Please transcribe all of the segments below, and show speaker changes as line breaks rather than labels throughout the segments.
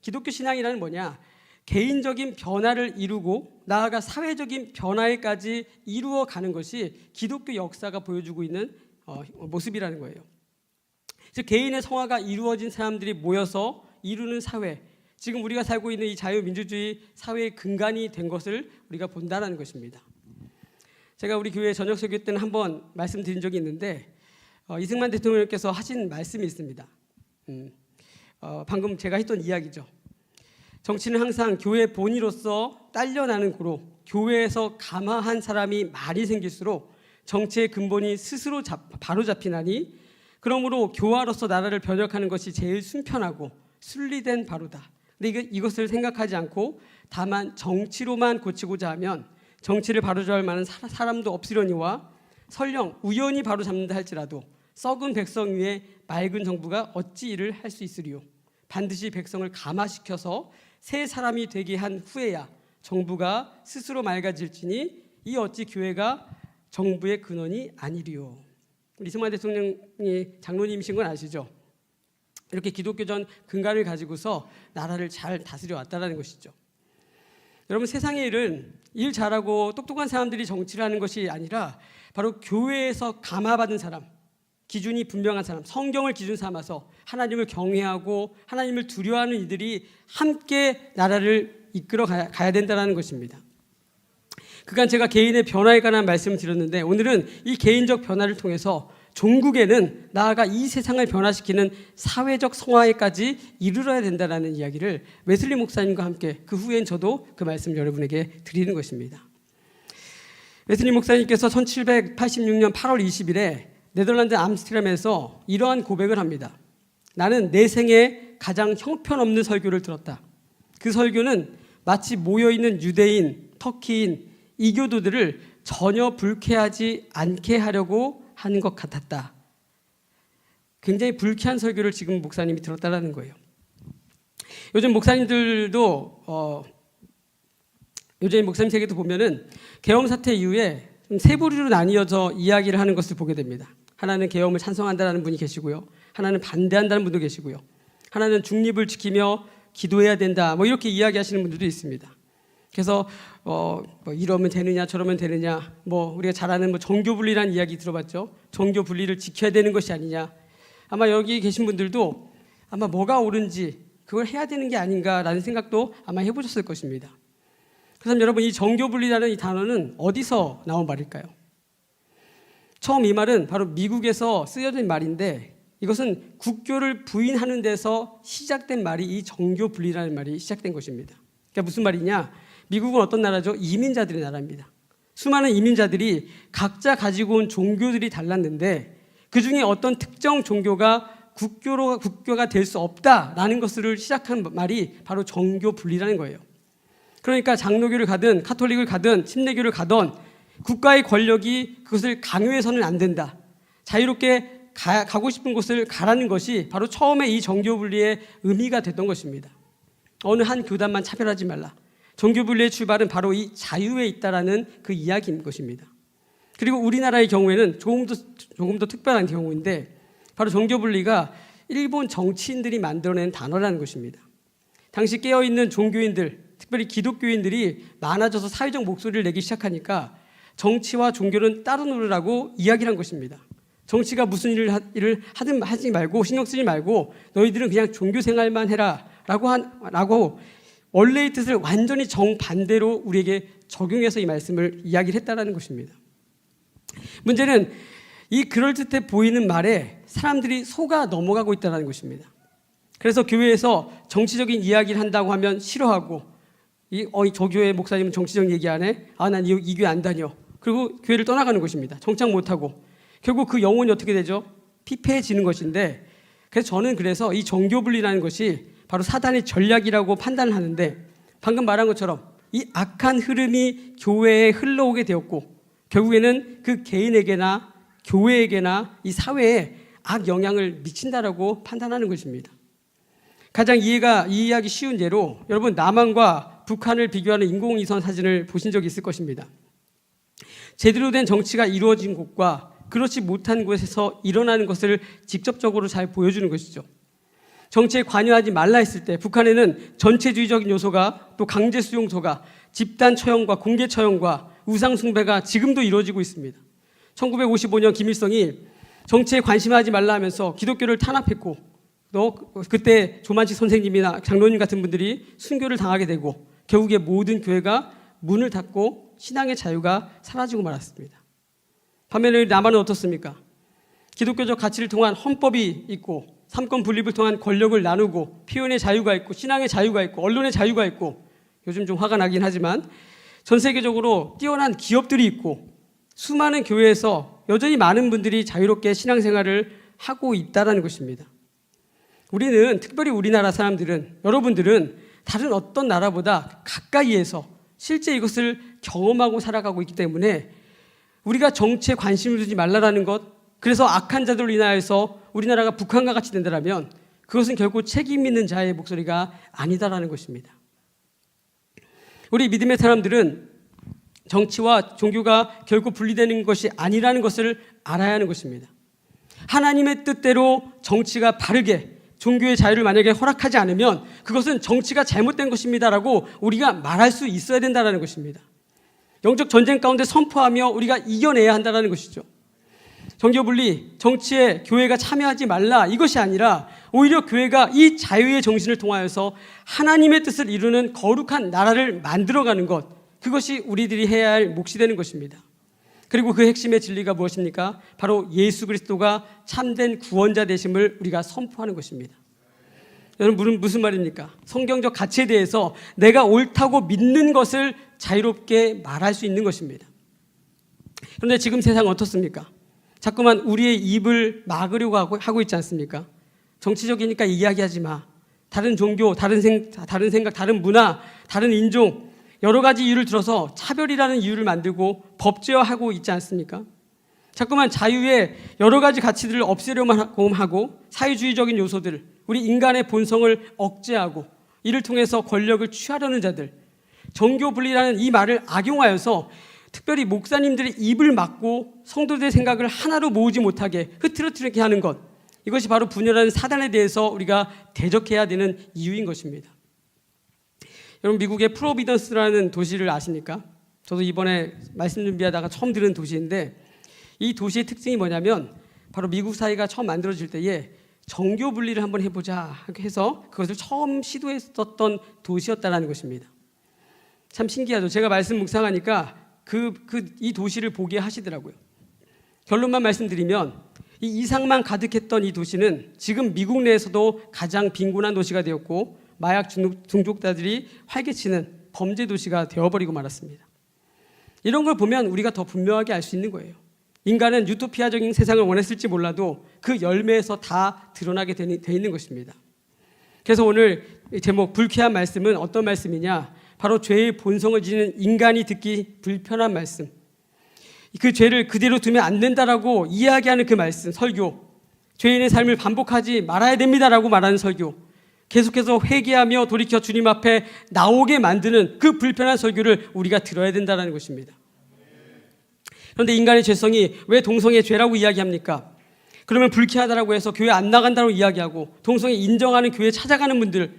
기독교 신앙이라는 뭐냐? 개인적인 변화를 이루고 나아가 사회적인 변화에까지 이루어가는 것이 기독교 역사가 보여주고 있는 모습이라는 거예요. 즉 개인의 성화가 이루어진 사람들이 모여서 이루는 사회, 지금 우리가 살고 있는 이 자유민주주의 사회의 근간이 된 것을 우리가 본다는 것입니다. 제가 우리 교회 저녁 설교 때는 한번 말씀드린 적이 있는데 이승만 대통령께서 하신 말씀이 있습니다. 방금 제가 했던 이야기죠. 정치는 항상 교회 본의로서 딸려나는 고로 교회에서 감화한 사람이 많이 생길수록 정치의 근본이 스스로 바로잡히나니 그러므로 교화로서 나라를 변혁하는 것이 제일 순편하고 순리된 바로다. 근데 이것을 생각하지 않고 다만 정치로만 고치고자 하면 정치를 바로잡을 만한 사람도 없으려니와 설령 우연히 바로잡는다 할지라도 썩은 백성 위에 맑은 정부가 어찌 일을 할 수 있으리요. 반드시 백성을 감화시켜서 새 사람이 되게 한 후에야 정부가 스스로 맑아질지니 이 어찌 교회가 정부의 근원이 아니리요. 이승만 대통령이 장로님이신 건 아시죠? 이렇게 기독교전 근간을 가지고서 나라를 잘 다스려 왔다는 것이죠. 여러분, 세상의 일은 일 잘하고 똑똑한 사람들이 정치를 하는 것이 아니라 바로 교회에서 감화받은 사람, 기준이 분명한 사람, 성경을 기준 삼아서 하나님을 경외하고 하나님을 두려워하는 이들이 함께 나라를 이끌어 가야 된다는 것입니다. 그간 제가 개인의 변화에 관한 말씀을 드렸는데 오늘은 이 개인적 변화를 통해서 종국에는 나아가 이 세상을 변화시키는 사회적 성화에까지 이르러야 된다는 이야기를 웨슬리 목사님과 함께 그 후엔 저도 그 말씀을 여러분에게 드리는 것입니다. 웨슬리 목사님께서 1786년 8월 20일에 네덜란드 암스테르담에서 이러한 고백을 합니다. 나는 내 생에 가장 형편없는 설교를 들었다. 그 설교는 마치 모여있는 유대인, 터키인, 이교도들을 전혀 불쾌하지 않게 하려고 하는 것 같았다. 굉장히 불쾌한 설교를 지금 목사님이 들었다는 거예요. 요즘 목사님들도 요즘 목사님 세계도 보면은 계엄 사태 이후에 세 부류로 나뉘어져 이야기를 하는 것을 보게 됩니다. 하나는 계엄을 찬성한다는 분이 계시고요. 하나는 반대한다는 분도 계시고요. 하나는 중립을 지키며 기도해야 된다. 이렇게 이야기하시는 분들도 있습니다. 그래서 이러면 되느냐 저러면 되느냐 우리가 잘 아는 종교 분리라는 이야기 들어봤죠. 종교 분리를 지켜야 되는 것이 아니냐. 아마 여기 계신 분들도 아마 뭐가 옳은지 그걸 해야 되는 게 아닌가라는 생각도 아마 해보셨을 것입니다. 그래서 여러분, 이 종교 분리라는 이 단어는 어디서 나온 말일까요? 처음 이 말은 바로 미국에서 쓰여진 말인데 이것은 국교를 부인하는 데서 시작된 말이 이 종교 분리라는 말이 시작된 것입니다. 그러니까 무슨 말이냐? 미국은 어떤 나라죠? 이민자들의 나라입니다. 수많은 이민자들이 각자 가지고 온 종교들이 달랐는데 그중에 어떤 특정 종교가 국교가 될 수 없다라는 것을 시작한 말이 바로 종교 분리라는 거예요. 그러니까 장로교를 가든 카톨릭을 가든 침례교를 가든 국가의 권력이 그것을 강요해서는 안 된다. 자유롭게 가고 싶은 곳을 가라는 것이 바로 처음에 이 종교 분리의 의미가 됐던 것입니다. 어느 한 교단만 차별하지 말라. 종교 분리의 출발은 바로 이 자유에 있다라는 그 이야기인 것입니다. 그리고 우리나라의 경우에는 조금 더 특별한 경우인데 바로 종교 분리가 일본 정치인들이 만들어낸 단어라는 것입니다. 당시 깨어있는 종교인들, 특별히 기독교인들이 많아져서 사회적 목소리를 내기 시작하니까 정치와 종교는 따로 놀으라고 이야기를 한 것입니다. 정치가 무슨 일을 하든 하지 말고 신경 쓰지 말고 너희들은 그냥 종교 생활만 해라 라고 원래의 뜻을 완전히 정반대로 우리에게 적용해서 이 말씀을 이야기를 했다는 것입니다. 문제는 이 그럴듯해 보이는 말에 사람들이 속아 넘어가고 있다는 것입니다. 그래서 교회에서 정치적인 이야기를 한다고 하면 싫어하고 저 교회 목사님은 정치적 얘기 안 해? 난 이 교회 안 다녀. 그리고 교회를 떠나가는 것입니다. 정착 못하고 결국 그 영혼이 어떻게 되죠? 피폐해지는 것인데 그래서 저는 이 종교 분리라는 것이 바로 사단의 전략이라고 판단을 하는데 방금 말한 것처럼 이 악한 흐름이 교회에 흘러오게 되었고 결국에는 그 개인에게나 교회에게나 이 사회에 악 영향을 미친다라고 판단하는 것입니다. 가장 이해하기 쉬운 예로 여러분 남한과 북한을 비교하는 인공위성 사진을 보신 적이 있을 것입니다. 제대로 된 정치가 이루어진 곳과 그렇지 못한 곳에서 일어나는 것을 직접적으로 잘 보여주는 것이죠. 정치에 관여하지 말라 했을 때 북한에는 전체주의적인 요소가 또 강제 수용소가 집단 처형과 공개 처형과 우상 숭배가 지금도 이루어지고 있습니다. 1955년 김일성이 정치에 관심하지 말라 하면서 기독교를 탄압했고 또 그때 조만식 선생님이나 장로님 같은 분들이 순교를 당하게 되고 결국에 모든 교회가 문을 닫고 신앙의 자유가 사라지고 말았습니다. 반면에 남한은 어떻습니까? 기독교적 가치를 통한 헌법이 있고 삼권 분립을 통한 권력을 나누고 표현의 자유가 있고 신앙의 자유가 있고 언론의 자유가 있고 요즘 좀 화가 나긴 하지만 전 세계적으로 뛰어난 기업들이 있고 수많은 교회에서 여전히 많은 분들이 자유롭게 신앙생활을 하고 있다는 것입니다. 우리는 특별히 우리나라 사람들은 여러분들은 다른 어떤 나라보다 가까이에서 실제 이것을 경험하고 살아가고 있기 때문에 우리가 정치에 관심을 두지 말라라는 것 그래서 악한 자들로 인하여서 우리나라가 북한과 같이 된다면 그것은 결코 책임 있는 자의 목소리가 아니다라는 것입니다. 우리 믿음의 사람들은 정치와 종교가 결코 분리되는 것이 아니라는 것을 알아야 하는 것입니다. 하나님의 뜻대로 정치가 바르게 종교의 자유를 만약에 허락하지 않으면 그것은 정치가 잘못된 것입니다라고 우리가 말할 수 있어야 된다는 것입니다. 영적 전쟁 가운데 선포하며 우리가 이겨내야 한다는 것이죠. 정교분리, 정치에 교회가 참여하지 말라 이것이 아니라 오히려 교회가 이 자유의 정신을 통하여서 하나님의 뜻을 이루는 거룩한 나라를 만들어가는 것 그것이 우리들이 해야 할 몫이 되는 것입니다. 그리고 그 핵심의 진리가 무엇입니까? 바로 예수 그리스도가 참된 구원자 되심을 우리가 선포하는 것입니다. 여러분 무슨 말입니까? 성경적 가치에 대해서 내가 옳다고 믿는 것을 자유롭게 말할 수 있는 것입니다. 그런데 지금 세상은 어떻습니까? 자꾸만 우리의 입을 막으려고 하고 있지 않습니까? 정치적이니까 이야기하지 마. 다른 종교, 다른 생각, 다른 문화, 다른 인종 여러 가지 이유를 들어서 차별이라는 이유를 만들고 법제화하고 있지 않습니까? 자꾸만 자유의 여러 가지 가치들을 없애려만 하고 사회주의적인 요소들, 우리 인간의 본성을 억제하고 이를 통해서 권력을 취하려는 자들, 정교분리라는 이 말을 악용하여서 특별히 목사님들의 입을 막고 성도들의 생각을 하나로 모으지 못하게 흐트러뜨리게 하는 것 이것이 바로 분열하는 사단에 대해서 우리가 대적해야 되는 이유인 것입니다. 여러분 미국의 프로비던스라는 도시를 아십니까? 저도 이번에 말씀 준비하다가 처음 들은 도시인데 이 도시의 특징이 뭐냐면 바로 미국 사회가 처음 만들어질 때에 정교 분리를 한번 해보자 해서 그것을 처음 시도했었던 도시였다는 것입니다. 참 신기하죠. 제가 말씀 묵상하니까 이 도시를 보게 하시더라고요. 결론만 말씀드리면 이 이상만 가득했던 이 도시는 지금 미국 내에서도 가장 빈곤한 도시가 되었고 마약 중독자들이 활개치는 범죄 도시가 되어버리고 말았습니다. 이런 걸 보면 우리가 더 분명하게 알 수 있는 거예요. 인간은 유토피아적인 세상을 원했을지 몰라도 그 열매에서 다 드러나게 돼 있는 것입니다. 그래서 오늘 제목 불쾌한 말씀은 어떤 말씀이냐? 바로 죄의 본성을 지닌 인간이 듣기 불편한 말씀. 그 죄를 그대로 두면 안 된다라고 이야기하는 그 말씀, 설교. 죄인의 삶을 반복하지 말아야 됩니다라고 말하는 설교. 계속해서 회개하며 돌이켜 주님 앞에 나오게 만드는 그 불편한 설교를 우리가 들어야 된다는 것입니다. 그런데 인간의 죄성이 왜 동성애 죄라고 이야기합니까? 그러면 불쾌하다라고 해서 교회 안 나간다고 이야기하고 동성애 인정하는 교회 찾아가는 분들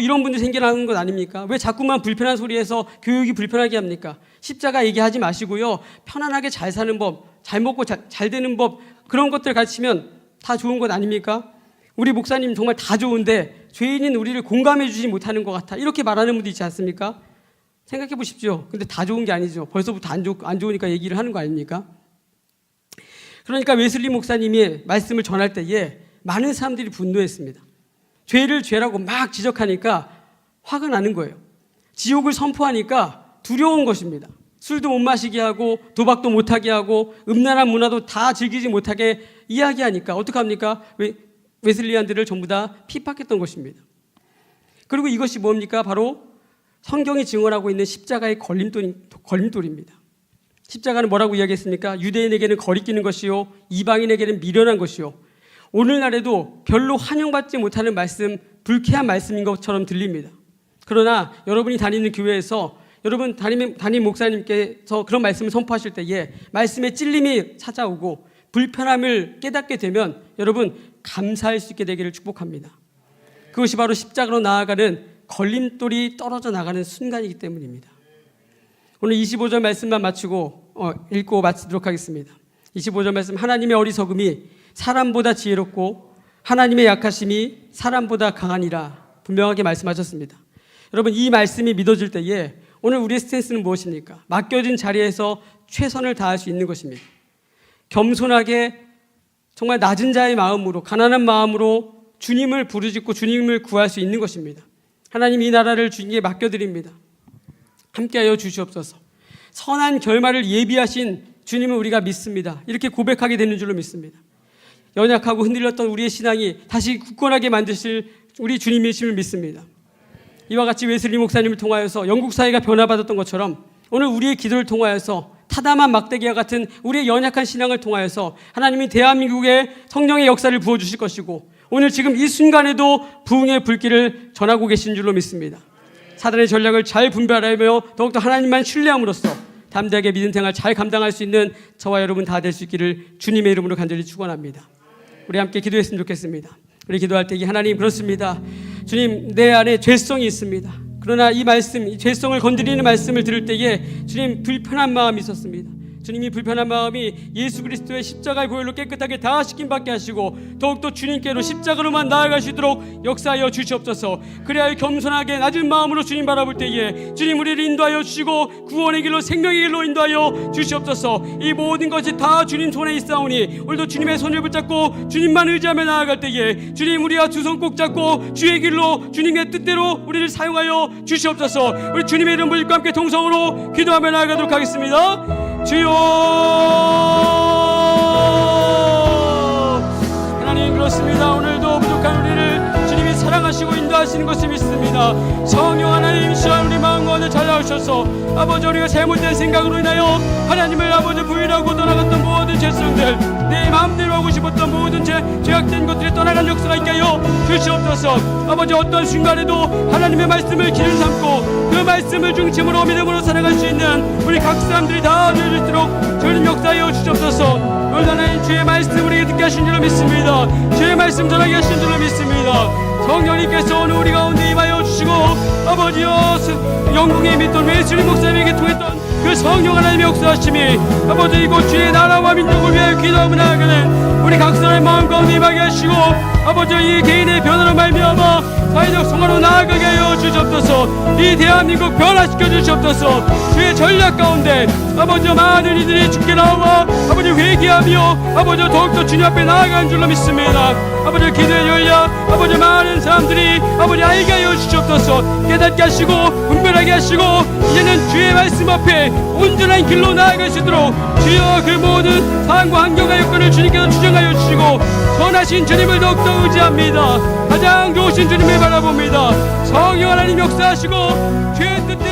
이런 분들이 생겨나는 것 아닙니까? 왜 자꾸만 불편한 소리에서 교육이 불편하게 합니까? 십자가 얘기하지 마시고요. 편안하게 잘 사는 법, 잘 먹고 잘 되는 법 그런 것들 가르치면 다 좋은 것 아닙니까? 우리 목사님 정말 다 좋은데 죄인인 우리를 공감해 주지 못하는 것 같아 이렇게 말하는 분도 있지 않습니까? 생각해 보십시오. 근데 다 좋은 게 아니죠. 벌써부터 안 좋으니까 얘기를 하는 거 아닙니까? 그러니까 웨슬리 목사님이 말씀을 전할 때에 많은 사람들이 분노했습니다. 죄를 죄라고 막 지적하니까 화가 나는 거예요. 지옥을 선포하니까 두려운 것입니다. 술도 못 마시게 하고 도박도 못하게 하고 음란한 문화도 다 즐기지 못하게 이야기하니까 어떡합니까? 웨슬리안들을 전부 다 핍박했던 것입니다. 그리고 이것이 뭡니까? 바로 성경이 증언하고 있는 십자가의 걸림돌입니다. 십자가는 뭐라고 이야기했습니까? 유대인에게는 거리끼는 것이요 이방인에게는 미련한 것이요. 오늘날에도 별로 환영받지 못하는 말씀, 불쾌한 말씀인 것처럼 들립니다. 그러나 여러분이 다니는 교회에서 여러분 담임 목사님께서 그런 말씀을 선포하실 때에 말씀에 찔림이 찾아오고 불편함을 깨닫게 되면 여러분 감사할 수 있게 되기를 축복합니다. 그것이 바로 십자가로 나아가는 걸림돌이 떨어져 나가는 순간이기 때문입니다. 오늘 25절 말씀만 읽고 마치도록 하겠습니다. 25절 말씀, 하나님의 어리석음이 사람보다 지혜롭고 하나님의 약하심이 사람보다 강하니라 분명하게 말씀하셨습니다. 여러분, 이 말씀이 믿어질 때에 오늘 우리의 스탠스는 무엇입니까? 맡겨진 자리에서 최선을 다할 수 있는 것입니다. 겸손하게 정말 낮은 자의 마음으로, 가난한 마음으로 주님을 부르짖고 주님을 구할 수 있는 것입니다. 하나님, 이 나라를 주님께 맡겨드립니다. 함께하여 주시옵소서. 선한 결말을 예비하신 주님을 우리가 믿습니다. 이렇게 고백하게 되는 줄로 믿습니다. 연약하고 흔들렸던 우리의 신앙이 다시 굳건하게 만드실 우리 주님이심을 믿습니다. 이와 같이 웨슬리 목사님을 통하여서 영국 사회가 변화받았던 것처럼 오늘 우리의 기도를 통하여서 타담한 막대기와 같은 우리의 연약한 신앙을 통하여서 하나님이 대한민국에 성령의 역사를 부어주실 것이고 오늘 지금 이 순간에도 부흥의 불길을 전하고 계신 줄로 믿습니다. 사단의 전략을 잘 분별하며 더욱더 하나님만 신뢰함으로써 담대하게 믿음 생활 잘 감당할 수 있는 저와 여러분 다 될 수 있기를 주님의 이름으로 간절히 축원합니다. 우리 함께 기도했으면 좋겠습니다. 우리 기도할 때 하나님, 그렇습니다. 주님, 내 안에 죄성이 있습니다. 그러나 이 말씀, 이 죄성을 건드리는 말씀을 들을 때에 주님, 불편한 마음이 있었습니다. 주님이 불편한 마음이 예수 그리스도의 십자가의 보혈로 깨끗하게 다 씻김받게 하시고 더욱더 주님께로 십자가로만 나아갈 수 있도록 역사하여 주시옵소서. 그래야 겸손하게 낮은 마음으로 주님 바라볼 때에 주님, 우리를 인도하여 주시고 구원의 길로, 생명의 길로 인도하여 주시옵소서. 이 모든 것이 다 주님 손에 있사오니 오늘도 주님의 손을 붙잡고 주님만 의지하며 나아갈 때에 주님, 우리와 두 손 꼭 잡고 주의 길로, 주님의 뜻대로 우리를 사용하여 주시옵소서. 우리 주님의 이름 부르짖고 함께 동성으로 기도하며 나아가도록 하겠습니다. 주여, 하나님, 그렇습니다. 오늘도 부족한 우리를 주님이 사랑하시고 인도하시는 것을 믿습니다. 성령 하나님, 시간 우리 마음과 오늘 찾아오셔서 아버지, 우리가 잘못된 생각으로 인하여 하나님을 아버지 부인하고 떠나갔던 모든 죄성들, 내 마음대로 하고 싶었던 모든 죄악된 것들이 떠나간 역사가 있게 하여 주시옵소서. 아버지, 어떤 순간에도 하나님의 말씀을 기름 삼고 그 말씀을 중심으로 믿음으로 살아갈 수 있는 우리 각 사람들이 다 될 수 있도록 주님 역사하여 주시옵소서. 오늘 하나님, 주의 말씀 우리에게 듣게 하신 줄로 믿습니다. 주의 말씀 전하게 하신 줄로 믿습니다. 성령님께서 오늘 우리 가운데 임하여 주시고 아버지여, 영국에 믿던 웨슬리 목사님에게 통했던 그 성령 하나님의 역사하심이 아버지 이곳 주의 나라와 민족을 위하여 기도하며 나아가는 우리 각 사람의 마음 가운데 임하게 하시고 아버지, 이 개인의 변화로 말미암아 사회적 성화로 나아가게 하여 주시옵소서. 이 대한민국 변화시켜 주시옵소서. 주의 전략 가운데 아버지, 많은 이들이 주께 나와 아버지 회개하며 아버지 더욱더 주님 앞에 나아가는 줄로 믿습니다. 아버지, 기도의 열려 아버지 많은 사람들이 아버지 알게 하여 주시옵소서. 깨닫게 하시고 분별하게 하시고 이제는 주의 말씀 앞에 온전한 길로 나아갈 수 있도록 주여, 그 모든 상황과 환경과 여건을 주님께서 주장하여 주시고 선하신 주님을 더욱더 의지합니다. 가장 좋으신 주님을 바라봅니다. 성령 하나님 역사하시고 주의 뜻대로